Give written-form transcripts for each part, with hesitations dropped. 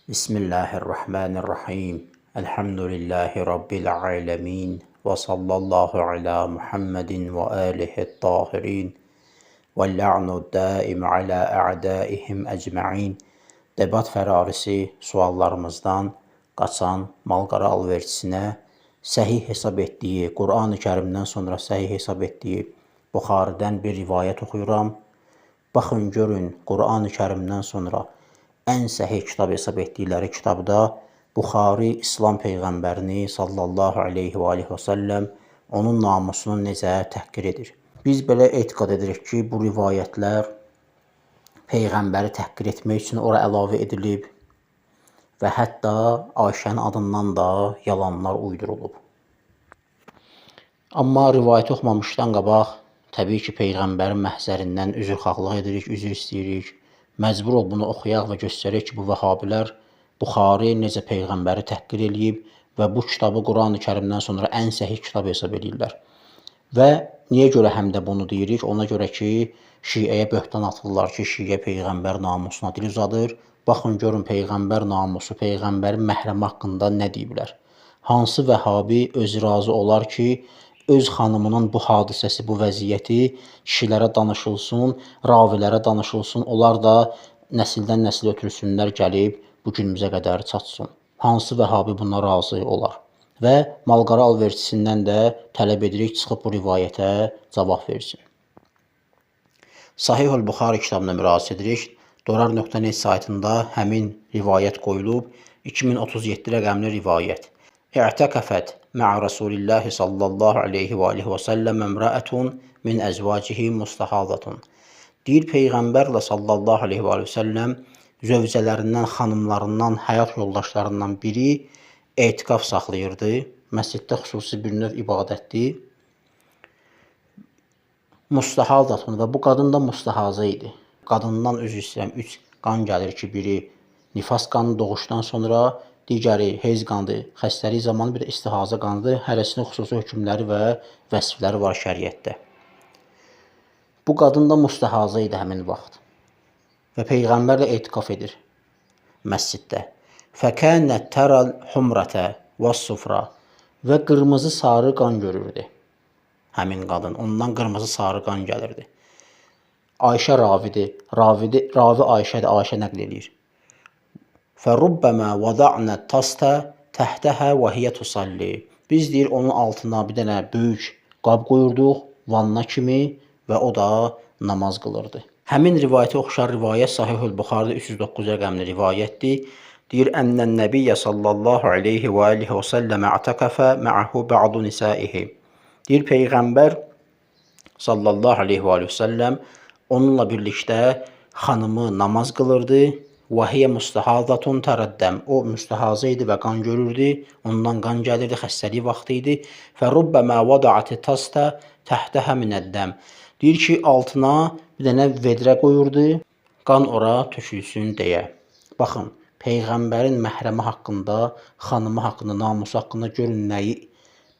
Bismillahirrahmanirrahim. Elhamdülillahi Rabbil alemin. Ve sallallahu ala Muhammedin ve alihi tahirin. Ve la'nu daim ala a'daihim ecma'in. Debat fərarisi suallarımızdan qaçan malqara alverçisinə səhih hesab etdiyi, Qur'an-ı Kərimdən sonra səhih hesab etdiyi Buxaridən bir rivayət oxuyuram. Baxın, görün, Qur'an-ı Kərimdən sonra ən səhih kitab hesab etdikləri kitabda Buxari İslam Peyğəmbərini sallallahu aleyhi və səlləm onun namusunu necə təhqir edir. Biz belə etiqad edirik ki, bu rivayətlər Peyğəmbəri təhqir etmək üçün ora əlavə edilib və hətta Ayşənin adından da yalanlar uydurulub. Amma rivayəti oxumamışdan qabaq, təbii ki, Peyğəmbərin məhzərindən üzrxahlıq edirik, üzr istəyirik. Məcbur ol bunu oxuyaq və göstərək ki, bu vəhabilər Buxari necə Peyğəmbəri təhqir eləyib və bu kitabı Quran-ı Kərimdən sonra ən səhih kitab hesab edirlər. Və niyə görə həm də bunu deyirik? Ona görə ki, Şiəyə böhtan atırlar ki, Şiə Peyğəmbər namusuna dil uzadır. Baxın, görün, Peyğəmbər namusu, Peyğəmbərin məhrəmi haqqında nə deyiblər? Hansı vəhabi özü razı olar ki, öz xanımının bu hadisəsi, bu vəziyyəti kişilərə danışılsın, ravilərə danışılsın, onlar da nəsildən nəsilə ötürsünlər, gəlib bu günümüzə qədər çatsın. Hansı vəhabi buna razı olar? Və malqara alverçisindən də tələb edirik, çıxıb bu rivayətə cavab versin. Sahih-ül Buxari kitabına müraciət edirik. Dorar.net saytında həmin rivayət qoyulub. 2037 rəqəmli rivayət. İ'təkəfət ma'a Rasulillahi sallallahu aleyhi və səlləm əmrəətun min əzvacihi mustahazatun. Deyir, Peyğəmbərlə sallallahu aleyhi və səlləm zövcələrindən, xanımlarından, həyat yoldaşlarından biri etiqaf saxlayırdı. Məsciddə xüsusi bir növ ibadətdir. Mustahazatun və bu qadın da mustahaza idi. Qadından üzr istəyirəm, 3 qan gəlir ki, biri nifas qanı doğuşdan sonra, digəri heyz qanıdır, xəstəlik zamanı, bir də istihaza qanıdır. Hərəsinin xüsusi hökmləri və vəsfləri var şəriətdə. Bu qadın da mustahaza idi həmin vaxt və Peyğəmbərlə etiqaf edir məsciddə. Fəkənət təral humrətə və sufra və qırmızı sarı qan görürdü həmin qadın. Ondan qırmızı sarı qan gəlirdi. Ayşə ravidir. Ravi Ayşədir. Ayşə nəql edir. فَرُبَّمَا وَضَعْنَا التَّسْتَ تَحْتَهَا وَهِيَ تُصَلِّي. Biz deyir, onun altına bir dənə böyük qab qoyurduq, vanna kimi, və o da namaz qılırdı. Həmin rivayətə oxşar rivayət Sahih-ül Buxarıda 309 rəqəmli rivayətdir. Deyir, ənnən nəbiyyə sallallahu aleyhi və səlləmə ətəkəfə mə'ahu ba'du nisaihi. Deyir, Peyğəmbər sallallahu aleyhi və səlləm onunla birlikdə xanımı namaz qılırdı. وَهِيَ مُسْتَحَاضَةٌ تَرَدَّمْ. O müstəhaza idi və qan görürdü. Ondan qan gəlirdi, xəstəlik vaxtı idi. فَرُبَّمَا وَضَعَتِ تَسْتَ تَحْتَهَا مِنَ الدَّمْ. Deyir ki, altına bir dənə vedrə qoyurdu, qan ora tökülsün deyə. Baxın, Peyğəmbərin məhrəmi haqqında, xanımı haqqında, namusu haqqında görün nəyi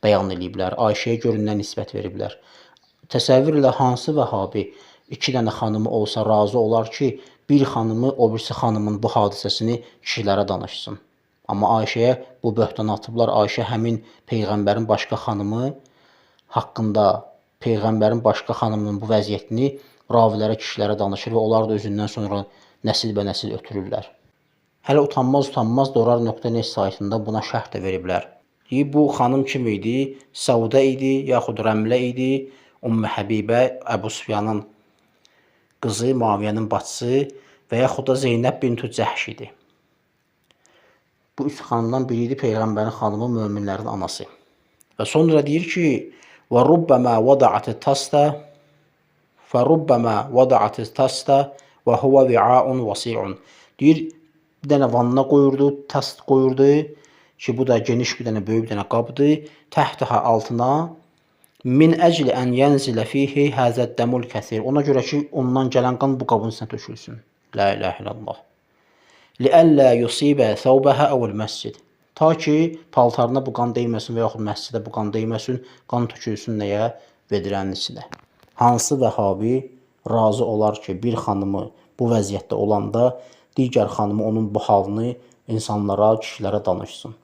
bəyan ediblər. Ayşəyə görün nə nisbət veriblər. Təsəvvür ilə hansı vəhabi 2 dənə xanımı olsa razı olar ki, bir xanımı, o birisi xanımın bu hadisəsini kişilərə danışsın. Amma Ayşəyə bu böhtan atıblar. Ayşə həmin Peyğəmbərin başqa xanımı haqqında, Peyğəmbərin başqa xanımının bu vəziyyətini ravilərə, kişilərə danışır və onlar da özündən sonra nəsil bə nəsil ötürürlər. Hələ utanmaz Dorar.net saytında buna şərh də veriblər. Bu xanım kim idi? Səudə idi, yaxud Rəmlə idi, Ümmü Həbibə, Əbu Süfyanın qızı, Muaviyyənin bacısı və yaxud da Zeynəb bint Cəhş idi. Bu 3 xanımdan biri idi Peyğəmbərin xanımı, möminlərin anası. Və sonra deyir ki, وَرُبَّمَا وَضَعَتِ التَّسْتَ وَهُوَ وِعَاءٌ وَسِعٌ. Deyir, bir dənə vanna qoyurdu, tast qoyurdu ki, bu da geniş bir dənə, böyük bir dənə qabdır. Təhtəhə altına min əcli ən yənzilə fihi həzəddəmul kəsir. Ona görə ki, ondan gələn qan bu qabın içinə tökülsün. La ilahə illallah. Liəllə yusibə thawbəhə əvəl məscid. Ta ki, paltarına bu qan deyməsin və yaxud məscidə bu qan deyməsin, qan tökülsün nəyə? Vedrənin içinə. Hansı vəhabi razı olar ki, bir xanımı bu vəziyyətdə olanda digər xanımı onun bu halını insanlara, kişilərə danışsın.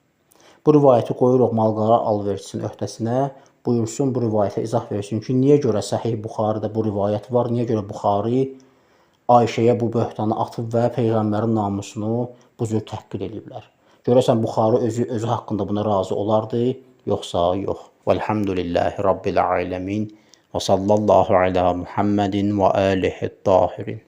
Bu rivayəti qoyuruq malqara alverçisinin öhdəsinə, buyursun bu rivayətə izah versin ki, niyə görə Səhih Buxaridə bu rivayət var, niyə görə Buxari Ayşəyə bu böhtanı atıb və Peyğəmbərin namusunu bu cür təhqir ediblər. Görəsən Buxari özü haqqında buna razı olardı, yoxsa yox. Vəlhamdülillahi Rabbil aləmin və sallallahu alə Muhammedin və alihi tahirin.